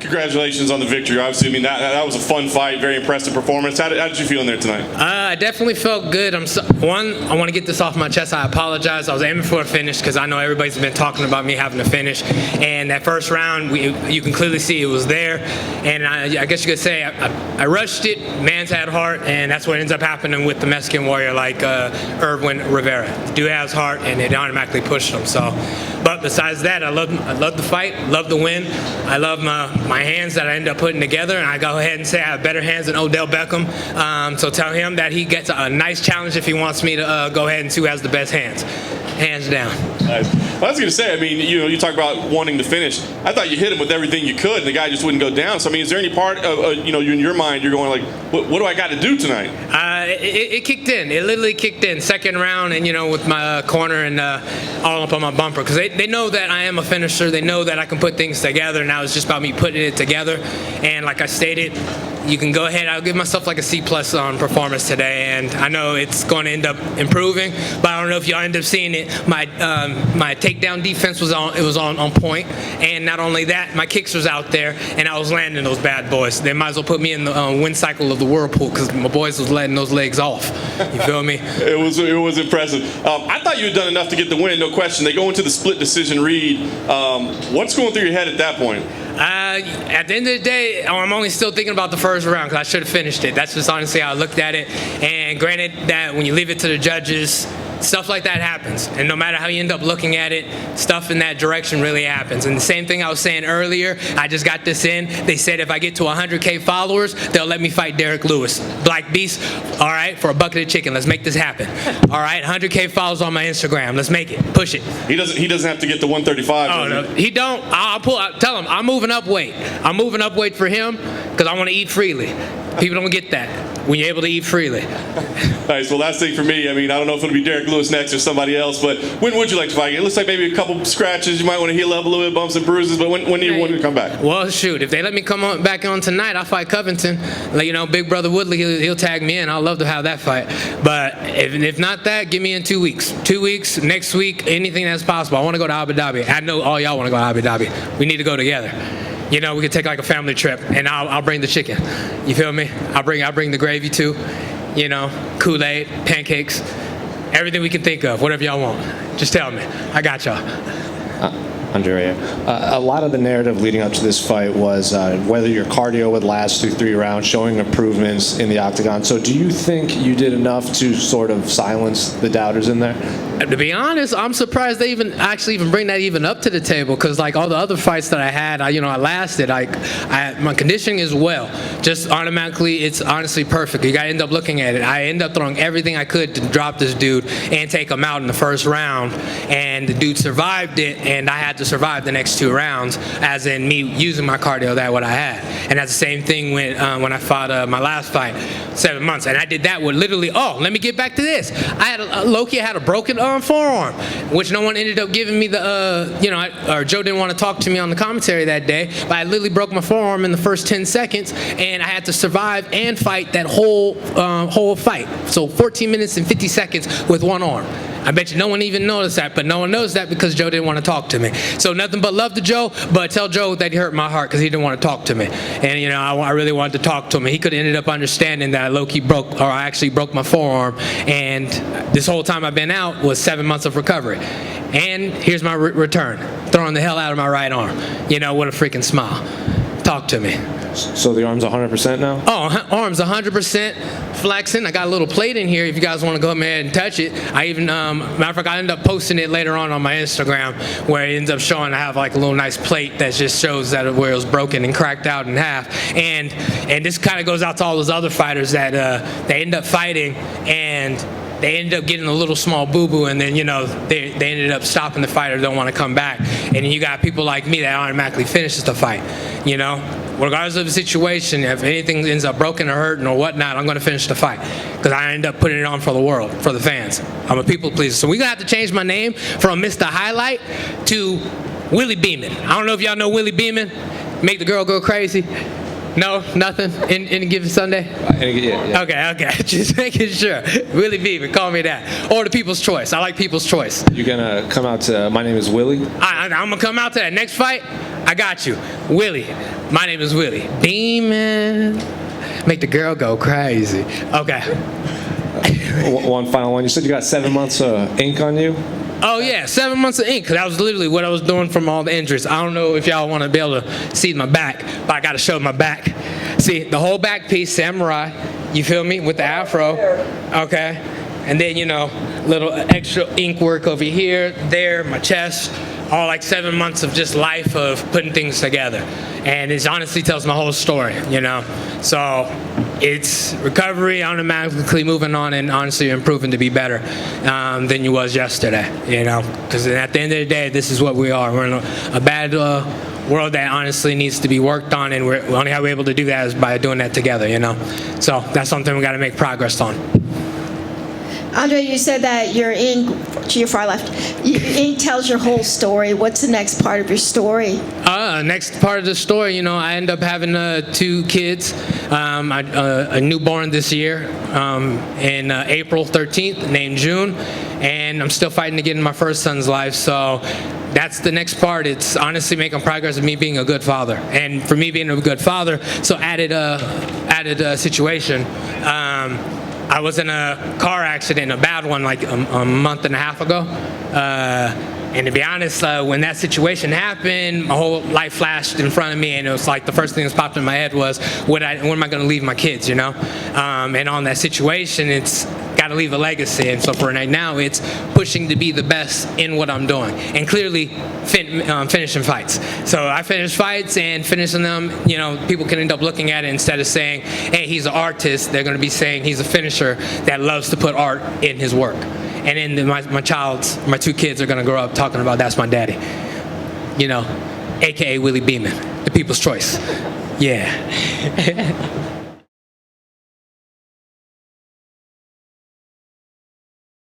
Congratulations on the victory. Obviously, I mean, that was a fun fight, very impressive performance. How did you feel in there tonight? I definitely felt good. I want to get this off my chest. I apologize. I was aiming for a finish because I know everybody's been talking about me having a finish. And that first round, you can clearly see it was there. And I guess you could say I rushed it. Man's had heart, and that's what ends up happening with the Mexican warrior like Irwin Rivera. The dude has heart, and it automatically pushed him. So, but besides that, I love the fight, love the win. I love my hands that I end up putting together, and I go ahead and say I have better hands than Odell Beckham. So tell him that he gets a nice challenge if he wants me to go ahead and see who has the best hands. Hands down. Nice. Well, I was going to say, I mean, you talk about wanting to finish. I thought you hit him with everything you could, and the guy just wouldn't go down. So, I mean, is there any part of, in your mind, you're going like, what do I got to do tonight? It kicked in. It literally kicked in. Second round, and, with my corner and all up on my bumper. Because they know that I am a finisher. They know that I can put things together. Now it's just about me putting it together. And like I stated, you can go ahead. I'll give myself like a C+ on performance today, and I know it's going to end up improving. But I don't know if y'all end up seeing it. My takedown defense was on point, and not only that, my kicks was out there, and I was landing those bad boys. They might as well put me in the win cycle of the whirlpool because my boys was letting those legs off. You feel me? It was impressive. I thought you had done enough to get the win, no question. They go into the split decision read. What's going through your head at that point? At the end of the day, I'm only still thinking about the first round because I should have finished it. That's just honestly how I looked at it. And granted that when you leave it to the judges, stuff like that happens. And no matter how you end up looking at it, stuff in that direction really happens. And the same thing I was saying earlier, I just got this in. They said if I get to 100K followers, they'll let me fight Derrick Lewis. Black Beast, all right, for a bucket of chicken. Let's make this happen. All right, 100K followers on my Instagram. Let's make it. Push it. He doesn't have to get to 135. Oh, no, he don't. I'll tell him I'm moving up weight. I'm moving up weight for him because I want to eat freely. People don't get that when you're able to eat freely. Nice. Well, last thing for me, I mean, I don't know if it'll be Derrick Lewis next or somebody else, but when would you like to fight? It looks like maybe a couple scratches. You might want to heal up a little bit, bumps and bruises, but when do you want to come back? Well, shoot, if they let me come back on tonight, I'll fight Covington. Like, Big Brother Woodley, he'll tag me in. I'll love to have that fight. But if not that, give me in 2 weeks. 2 weeks, next week, anything that's possible. I want to go to Abu Dhabi. I know all y'all want to go to Abu Dhabi. We need to go together. We could take like a family trip, and I'll bring the chicken. You feel me? I'll bring the gravy too. Kool-Aid, pancakes, everything we can think of, whatever y'all want. Just tell me. I got y'all. Andrea, a lot of the narrative leading up to this fight was whether your cardio would last through 3 rounds, showing improvements in the octagon. So do you think you did enough to sort of silence the doubters in there? To be honest, I'm surprised they even bring that even up to the table because like all the other fights that I had, I lasted. My conditioning is well. Just automatically, it's honestly perfect. You got to end up looking at it. I end up throwing everything I could to drop this dude and take him out in the first round, and the dude survived it, and I had to survive the next 2 rounds, as in me using my cardio that what I had. And that's the same thing when I fought my last fight, 7 months, and I did that with literally. Oh, let me get back to this. I had Loki had a broken forearm, which no one ended up giving me or Joe didn't want to talk to me on the commentary that day, but I literally broke my forearm in the first 10 seconds, and I had to survive and fight that whole fight. So 14 minutes and 50 seconds with one arm. I bet you no one even noticed that, but no one knows that because Joe didn't want to talk to me. So nothing but love to Joe, but tell Joe that he hurt my heart because he didn't want to talk to me. And, I really wanted to talk to him. He could have ended up understanding that I actually broke my forearm, and this whole time I've been out was 7 months of recovery. And here's my return, throwing the hell out of my right arm. What a freaking smile. Talk to me. So the arm's 100% now? Oh, arm's 100% flexing. I got a little plate in here if you guys want to go ahead and touch it. I even, matter of fact, I end up posting it later on my Instagram where it ends up showing I have like a little nice plate that just shows that where it was broken and cracked out in half. And this kind of goes out to all those other fighters that they end up fighting and they ended up getting a little small boo-boo, and then they ended up stopping the fight or don't want to come back. And then you got people like me that automatically finishes the fight. Regardless of the situation, if anything ends up broken or hurting or whatnot, I'm going to finish the fight because I end up putting it on for the world, for the fans. I'm a people pleaser. So we're going to have to change my name from Mr. Highlight to Willie Beeman. I don't know if y'all know Willie Beeman. Make the girl go crazy. No, nothing? Any given Sunday? Yeah. Okay. Just making sure. Willie Beaver, call me that. Or the People's Choice. I like People's Choice. You're going to come out to My Name is Willie? I'm going to come out to that next fight. I got you. Willie. My name is Willie. Beamin'. Make the girl go crazy. Okay. One final one. You said you got 7 months of ink on you? Oh, yeah, 7 months of ink. That was literally what I was doing from all the injuries. I don't know if y'all want to be able to see my back, but I got to show my back. See, the whole back piece, samurai, you feel me, with the afro. Okay. And then, little extra ink work over here, there, my chest. All like 7 months of just life of putting things together. And it honestly tells my whole story, So it's recovery, automatically moving on, and honestly improving to be better than you was yesterday, Because at the end of the day, this is what we are. We're in a bad world that honestly needs to be worked on, and we're only how we're able to do that is by doing that together, So that's something we got to make progress on. Andre, you said that your ink, to your far left, your ink tells your whole story. What's the next part of your story? Next part of the story, I end up having 2 kids, a newborn this year, in April 13th, named June, and I'm still fighting to get in my first son's life, so that's the next part. It's honestly making progress of me being a good father, and for me being a good father, so added a situation. I was in a car accident, a bad one, like a month and a half ago. And to be honest, when that situation happened, my whole life flashed in front of me, and it was like the first thing that popped in my head was, when am I going to leave my kids, And on that situation, it's got to leave a legacy. And so for right now, it's pushing to be the best in what I'm doing, and clearly finishing fights. So I finish fights, and finishing them, people can end up looking at it, instead of saying, hey, he's an artist, they're going to be saying he's a finisher that loves to put art in his work. And then my 2 kids are going to grow up talking about, that's my daddy, AKA Willie Beamin', the people's choice. Yeah.